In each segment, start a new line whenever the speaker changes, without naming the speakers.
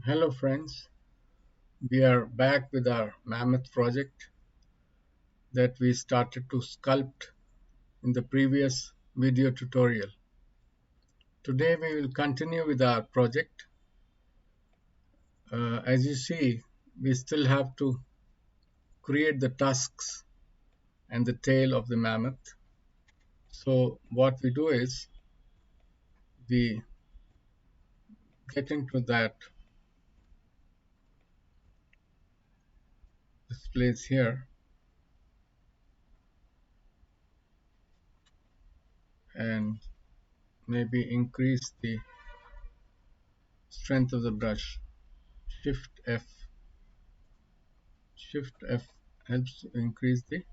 Hello friends, we are back with our mammoth project that we started to sculpt in the previous video tutorial. Today we will continue with our project. As you see, we still have to create the tusks and the tail of the mammoth. So what we do is we get into this place here and maybe increase the strength of the brush. Shift F. Shift F helps to increase the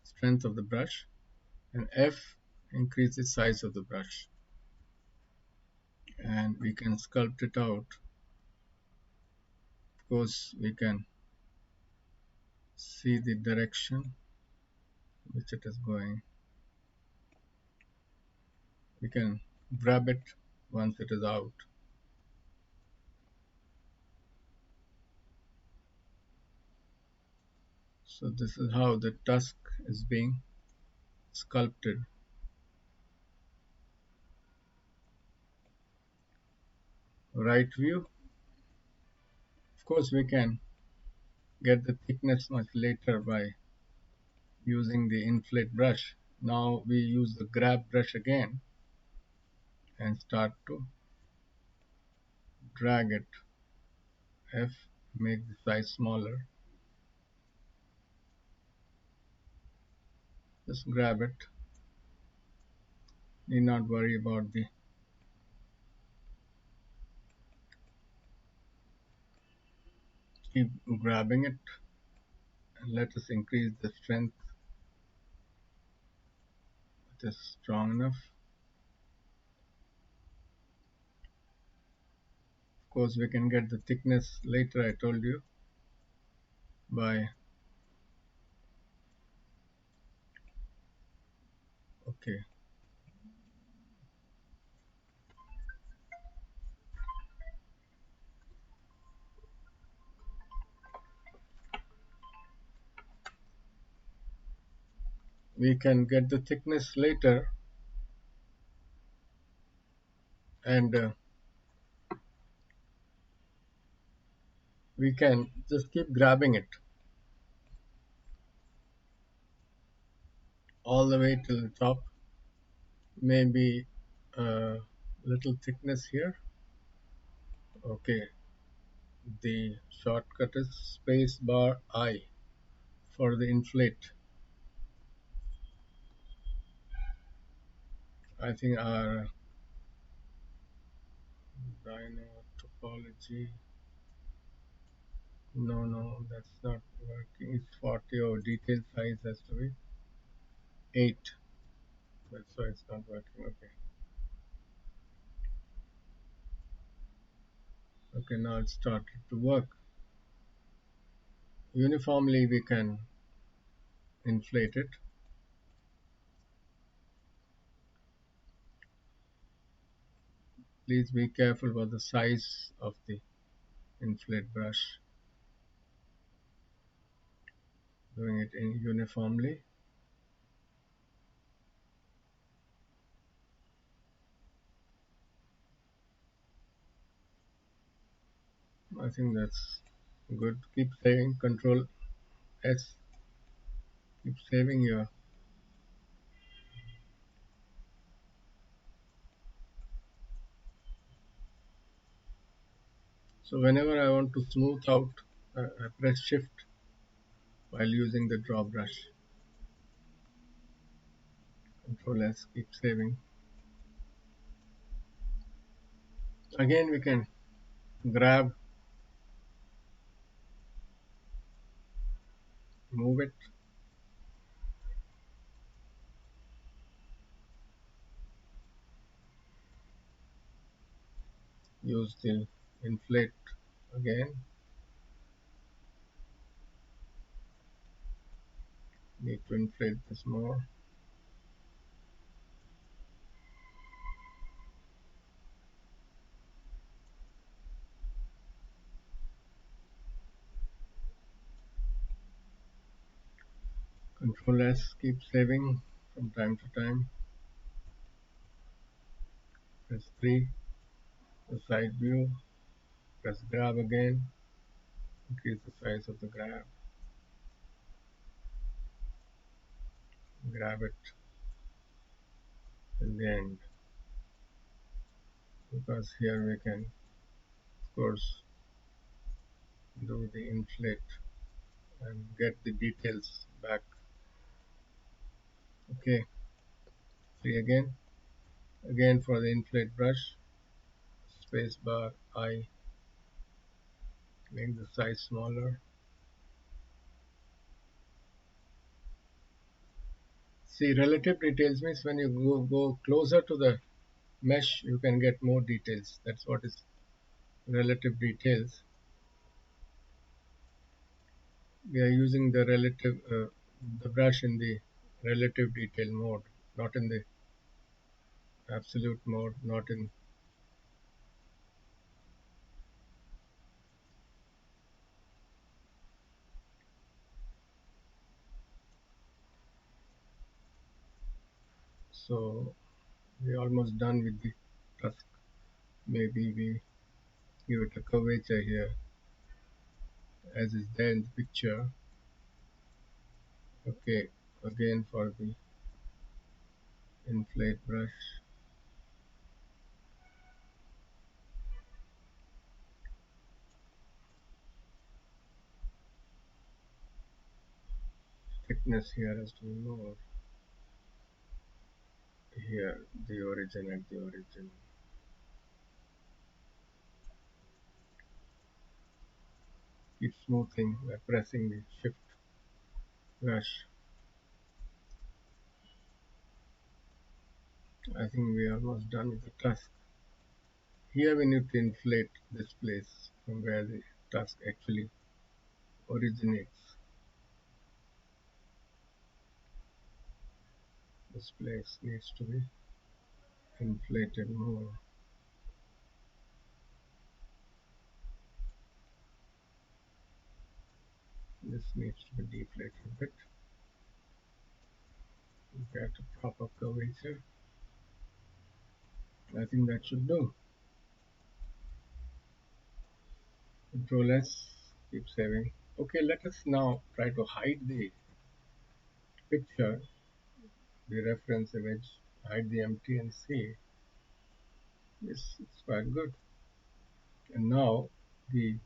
strength of the brush, and F increase the size of the brush, and we can sculpt it out. Of course, we can see the direction which it is going. We can grab it once it is out. So this is how the tusk is being sculpted. Right view. Of course, we can get the thickness much later by using the inflate brush. Now we use the grab brush again and start to drag it. F, make the size smaller. Just grab it. Need not worry about the keep grabbing it, and let us increase the strength. It is strong enough. Of course, we can get the thickness later, I told you, by okay. We can get the thickness later, and we can just keep grabbing it all the way till the top. Maybe a little thickness here. Okay, the shortcut is space bar I for the inflate. I think our Rhino topology. No, that's not working. It's 40 or detail size has to be 8. That's why it's not working. Okay. Okay, now it started to work. Uniformly we can inflate it. Please be careful about the size of the inflate brush. Doing it in uniformly. I think that's good. Keep saving. Control S. Keep saving your. So whenever I want to smooth out, I press Shift while using the draw brush. Control S. Keep saving. Again, we can grab, move it, use the inflate again. Need to inflate this more. Let's keep saving from time to time. Press 3, the side view. Press grab again. Increase the size of the grab. Grab it in the end. Because here we can, of course, do the inflate and get the details back. Okay, 3 again. Again for the inflate brush, space bar I, make the size smaller. See, relative details means when you go closer to the mesh, you can get more details. That's what is relative details. We are using the brush in the relative detail mode, not in the absolute mode, not in. So we're almost done with the task. Maybe we give it a curvature here, as is there in the picture. Okay, again for the inflate brush, thickness here has to be more. Here, the origin at the origin. Keep smoothing by pressing the shift brush. I think we are almost done with the task. Here we need to inflate this place from where the task actually originates. This place needs to be inflated more. This needs to be deflated a bit. Get a proper curvature. I think that should do. Control S, keep saving. Okay, let us now try to hide the picture, the reference image, hide the empty and see. Yes, it's quite good. And now we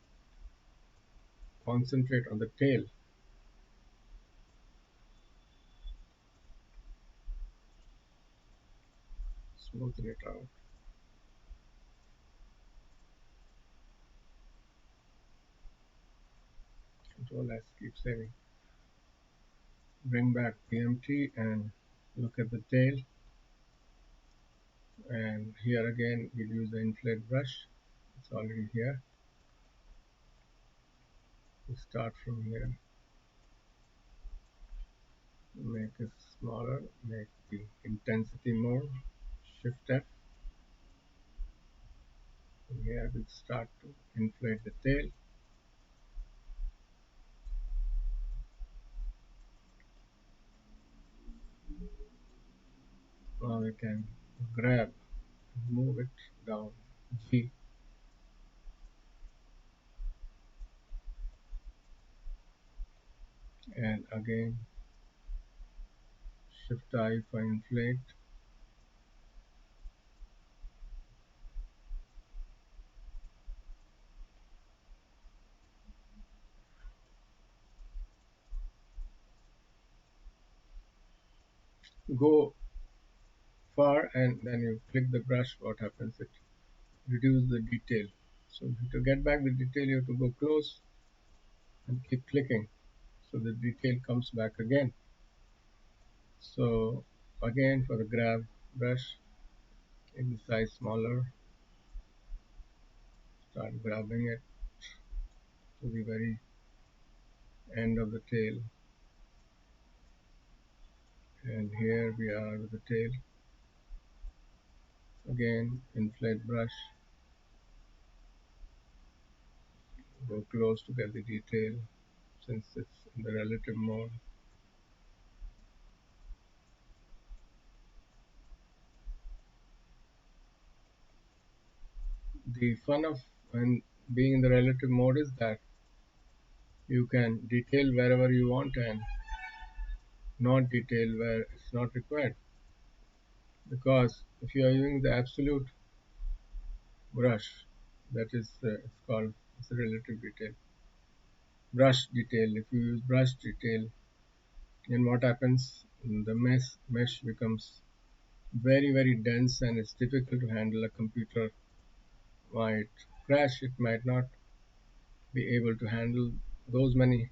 concentrate on the tail, smoothen it out. Control S, keep saving. Bring back the empty and look at the tail. And here again, we'll use the inflate brush. It's already here. We start from here. Make it smaller. Make the intensity more. Shift F. And here we start to inflate the tail. Now we can grab, move it down. G. And again, Shift I for inflate. Go far and then you click the brush. What happens? It reduces the detail. So to get back the detail, you have to go close and keep clicking. So the detail comes back again. So again for the grab brush, make the size smaller, start grabbing it to the very end of the tail. And here we are with the tail. Again, inflate brush, go close to get the detail since it's in the relative mode. the fun of when being in the relative mode is that you can detail wherever you want and not detail where it's not required. Because if you are using the absolute brush, that is, it's called it's a relative detail. Brush detail. If you use brush detail, then what happens? The mesh becomes very dense and it's difficult to handle. A computer might crash. It might not be able to handle those many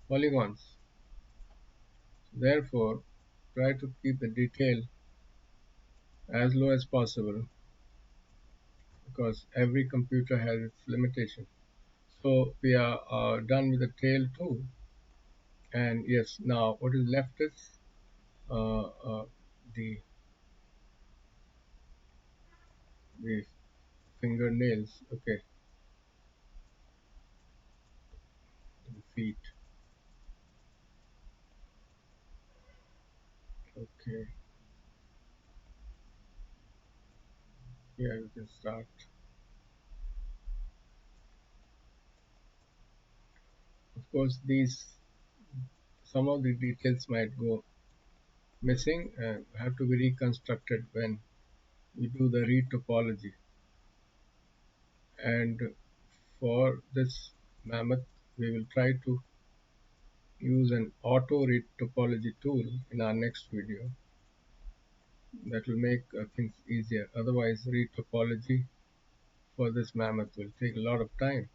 polygons. Therefore, try to keep the detail as low as possible because every computer has its limitation. So we are done with the tail too. And yes, now what is left is the the fingernails. Okay, the feet. Okay, yeah, you can start. Of course, these some of the details might go missing and have to be reconstructed when we do the retopology. And for this mammoth, we will try to use an auto retopology tool in our next video that will make things easier. Otherwise, retopology for this mammoth will take a lot of time.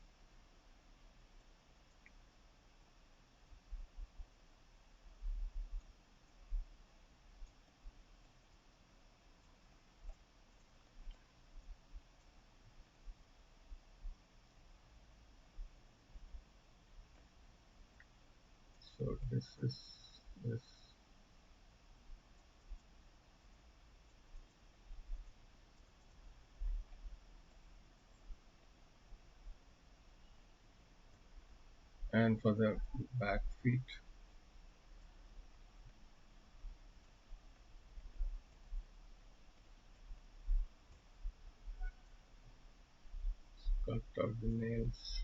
So this is this. And for the back feet, sculpt out the nails.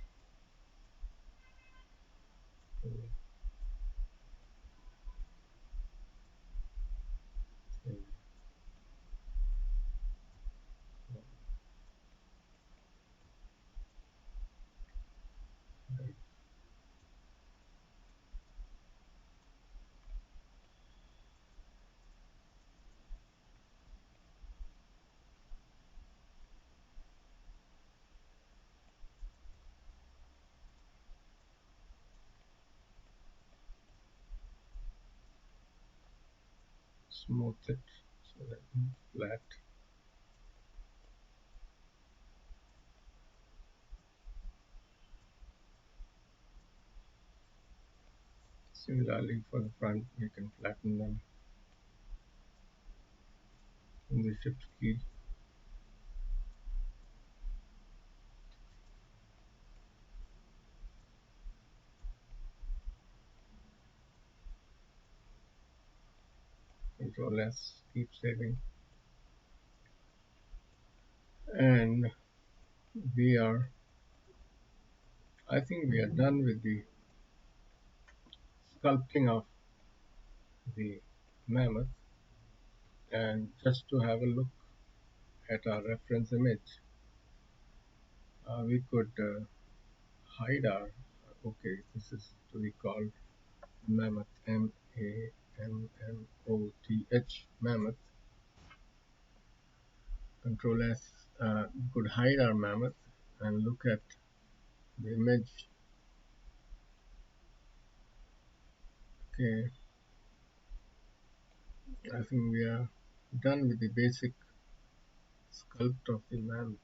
Smooth it so that it's flat. Similarly, for the front, we can flatten them in the shift key. Control S, keep saving. And we are, I think we are done with the sculpting of the mammoth. And just to have a look at our reference image, we could hide our, okay, this is to be called mammoth, Mammoth, mammoth. Control S, we could hide our mammoth and look at the image. Okay, I think we are done with the basic sculpt of the mammoth.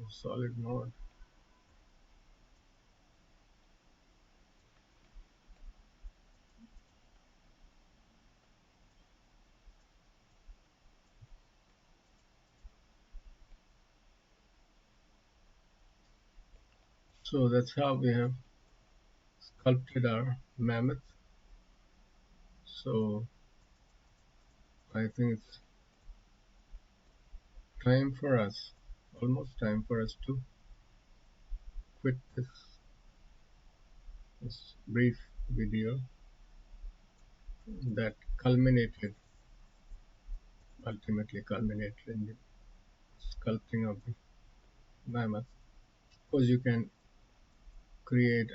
Solid mode. So that's how we have sculpted our mammoth. So I think it's time for us, almost time for us to quit this brief video that ultimately culminated in the sculpting of the mammoth. Of course, you can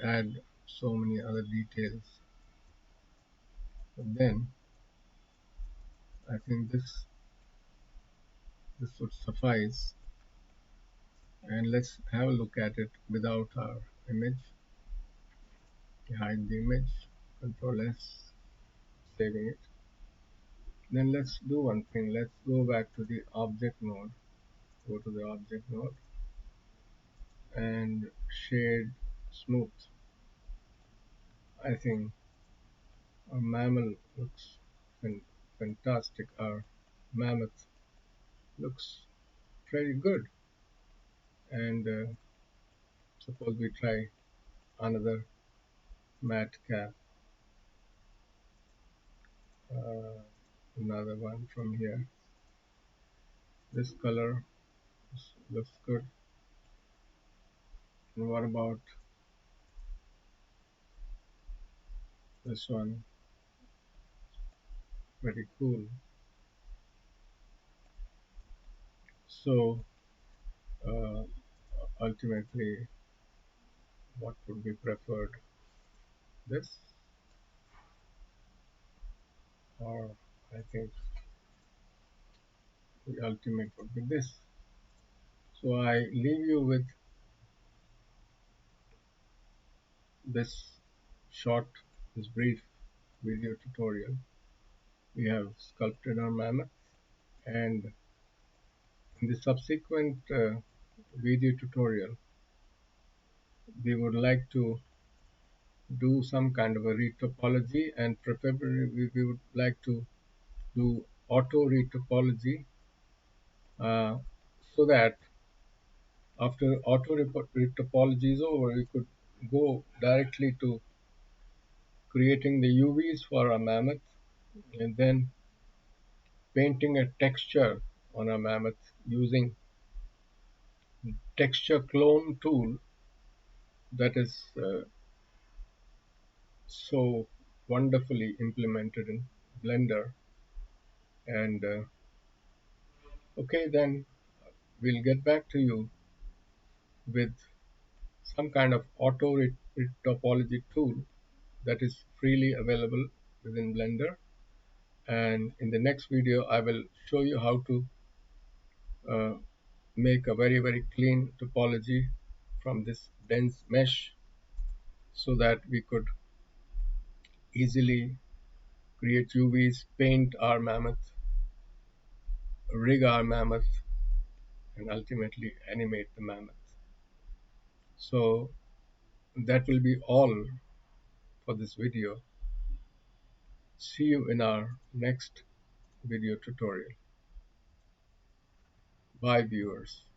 add so many other details, but then I think this would suffice. And let's have a look at it without our image. Hide the image, Control S, saving it. Then let's do one thing. Let's go back to the object node. Go to the object node and shade smooth. I think our mammal looks fantastic. Our mammoth looks pretty good. And suppose we try another matte cap, uh, another one from here. This color looks good. And what about this one? Very cool. So uh, ultimately, what would be preferred? This, or I think the ultimate would be this. So I leave you with this short, this brief video tutorial. We have sculpted our mammoth, and in the subsequent video tutorial, we would like to do some kind of a retopology, and preferably we would like to do auto retopology, uh, so that after auto retopology is over, we could go directly to creating the UVs for our mammoth, and then painting a texture on our mammoth using texture clone tool that is so wonderfully implemented in Blender. And okay, then we'll get back to you with some kind of auto topology tool that is freely available within Blender. And in the next video, I will show you how to uh, make a very clean topology from this dense mesh, so that we could easily create UVs, paint our mammoth, rig our mammoth, and ultimately animate the mammoth. So that will be all for this video. See you in our next video tutorial. Bye, viewers.